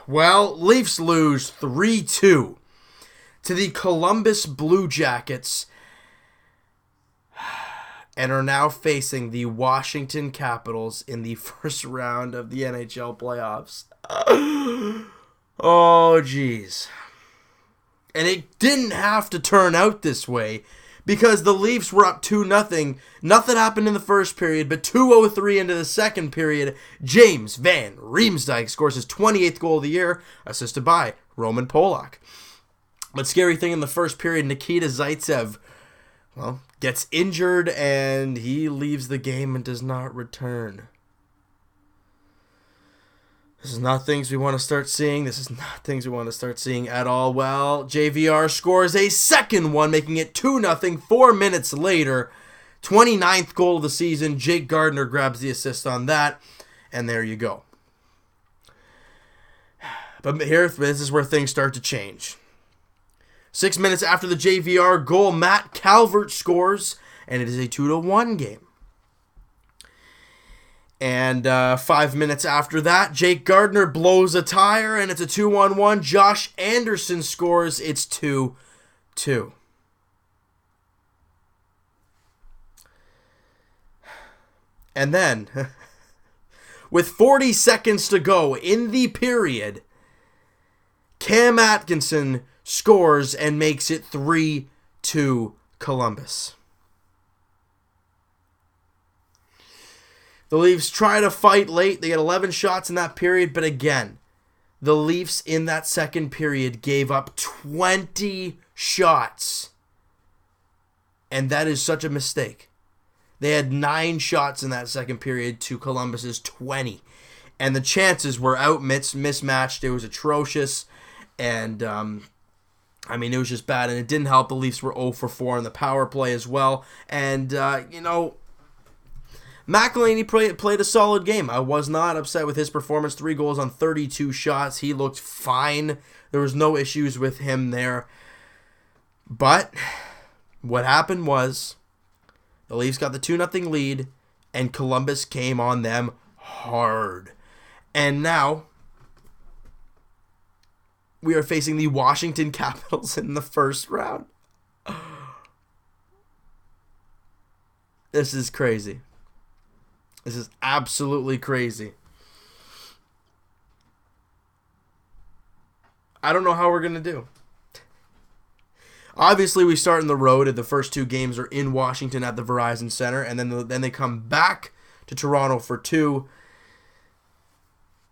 Well, Leafs lose 3-2 to the Columbus Blue Jackets and are now facing the Washington Capitals in the first round of the NHL playoffs. Oh, jeez. And it didn't have to turn out this way because the Leafs were up 2-0. Nothing happened in the first period, but 2:03 into the second period, James Van Riemsdyk scores his 28th goal of the year, assisted by Roman Polak. But scary thing in the first period, Nikita Zaitsev, gets injured and he leaves the game and does not return. This is not things we want to start seeing. This is not things we want to start seeing at all. Well, JVR scores a second one, making it 2-0 4 minutes later. 29th goal of the season. Jake Gardiner grabs the assist on that, and there you go. But here, this is where things start to change. 6 minutes after the JVR goal, Matt Calvert scores, and it is a 2-1 game. And 5 minutes after that, Jake Gardiner blows a tire, and it's a 2-1. Josh Anderson scores. It's 2-2. And then, with 40 seconds to go in the period, Cam Atkinson scores and makes it 3-2 Columbus. The Leafs try to fight late. They get 11 shots in that period, but again, the Leafs in that second period gave up 20 shots. And that is such a mistake. They had 9 shots in that second period to Columbus's 20. And the chances were mismatched. It was atrocious. And, it was just bad. And it didn't help. The Leafs were 0 for 4 in the power play as well. And, McElhinney played a solid game. I was not upset with his performance. 3 goals on 32 shots. He looked fine. There was no issues with him there. But what happened was the Leafs got the 2-0 lead, and Columbus came on them hard. And now we are facing the Washington Capitals in the first round. This is crazy. This is absolutely crazy. I don't know how we're going to do. Obviously, we start in the road, and the first 2 games are in Washington at the Verizon Center, and then they come back to Toronto for 2,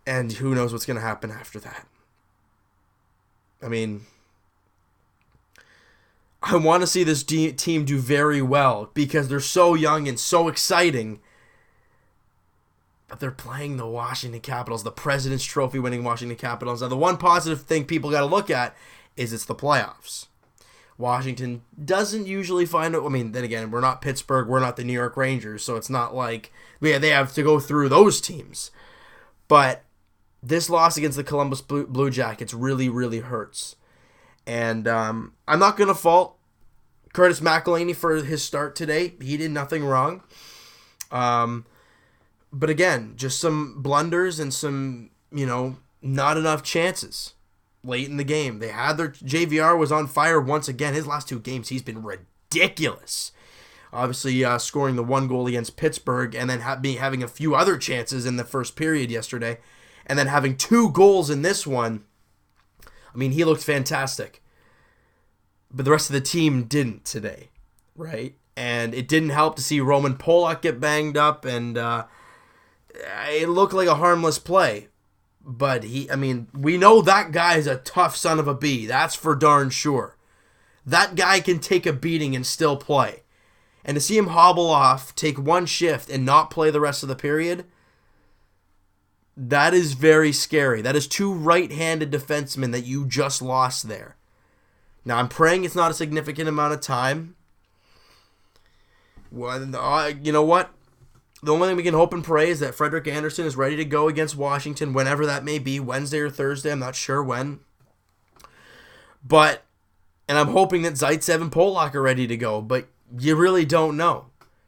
and who knows what's going to happen after that. I want to see this team do very well because they're so young and so exciting. But they're playing the Washington Capitals, the President's Trophy winning Washington Capitals. Now, the one positive thing people got to look at is it's the playoffs. Washington doesn't usually find it. Then again, we're not Pittsburgh. We're not the New York Rangers. So it's not like they have to go through those teams. But this loss against the Columbus Blue Jackets really, really hurts. And I'm not going to fault Curtis McElhinney for his start today. He did nothing wrong. But again, just some blunders and some, not enough chances late in the game. They had JVR was on fire once again. His last 2 games, he's been ridiculous. Obviously, scoring the 1 goal against Pittsburgh and then having a few other chances in the first period yesterday. And then having 2 goals in this one. He looked fantastic. But the rest of the team didn't today, right? And it didn't help to see Roman Polak get banged up, and it looked like a harmless play. But we know that guy is a tough son of a bee. That's for darn sure. That guy can take a beating and still play. And to see him hobble off, take 1 shift, and not play the rest of the period, that is very scary. That is 2 right-handed defensemen that you just lost there. Now, I'm praying it's not a significant amount of time. Well, you know what? The only thing we can hope and pray is that Frederik Andersen is ready to go against Washington, whenever that may be, Wednesday or Thursday. I'm not sure when. And I'm hoping that Zaitsev and Polak are ready to go, but you really don't know.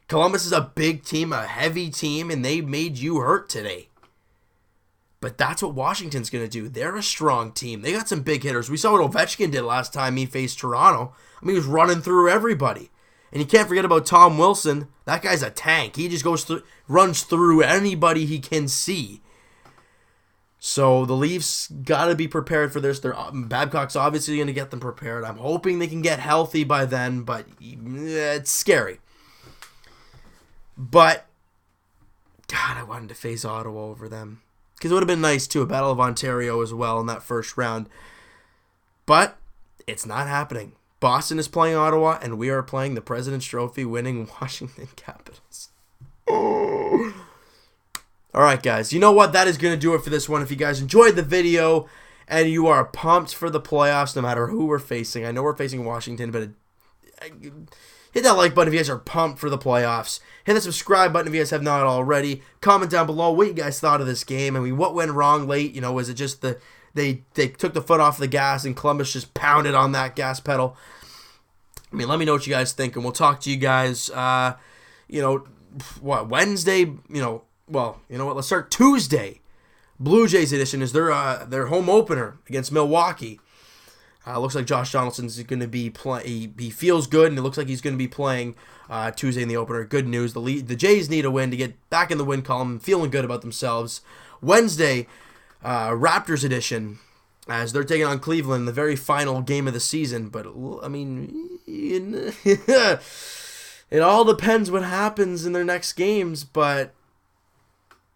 Columbus is a big team, a heavy team, and they made you hurt today. But that's what Washington's going to do. They're a strong team. They got some big hitters. We saw what Ovechkin did last time he faced Toronto. I mean, he was running through everybody. And you can't forget about Tom Wilson. That guy's a tank. He just runs through anybody he can see. So the Leafs got to be prepared for this. Babcock's obviously going to get them prepared. I'm hoping they can get healthy by then, but it's scary. But, God, I wanted to face Ottawa over them. Because it would have been nice, too, a Battle of Ontario as well in that first round. But it's not happening. Boston is playing Ottawa, and we are playing the President's Trophy winning Washington Capitals. Oh. All right, guys. You know what? That is going to do it for this one. If you guys enjoyed the video and you are pumped for the playoffs, no matter who we're facing. I know we're facing Washington, but hit that like button if you guys are pumped for the playoffs. Hit the subscribe button if you guys have not already. Comment down below what you guys thought of this game. I mean, what went wrong late? You know, was it just they took the foot off the gas and Columbus just pounded on that gas pedal? I mean, let me know what you guys think, and we'll talk to you guys, Wednesday, well, you know what? Let's start Tuesday. Blue Jays edition is their home opener against Milwaukee. Looks like Josh Donaldson's going to be he feels good, and it looks like he's going to be playing Tuesday in the opener. Good news. The Jays need a win to get back in the win column, feeling good about themselves. Wednesday, Raptors edition, as they're taking on Cleveland, the very final game of the season. But I mean, it all depends what happens in their next games, but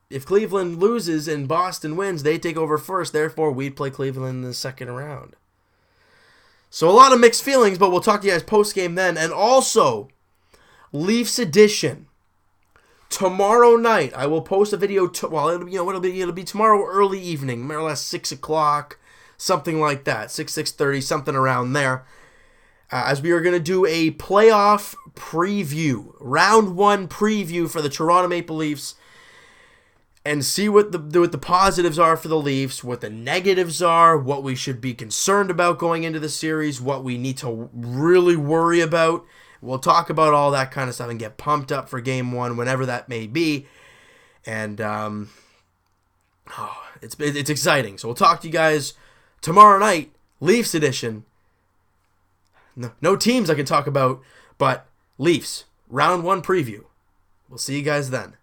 if Cleveland loses and Boston wins, they take over first. Therefore, we'd play Cleveland in the second round. So a lot of mixed feelings, but we'll talk to you guys post-game then. And also, Leafs edition. Tomorrow night, I will post a video. It'll be tomorrow early evening, more or less 6 o'clock, something like that, 6:30, something around there. As we are going to do a playoff preview, round 1 preview for the Toronto Maple Leafs. And see what the positives are for the Leafs, what the negatives are, what we should be concerned about going into the series, what we need to really worry about. We'll talk about all that kind of stuff and get pumped up for Game 1, whenever that may be. And it's exciting. So we'll talk to you guys tomorrow night, Leafs edition. No teams I can talk about, but Leafs, round 1 preview. We'll see you guys then.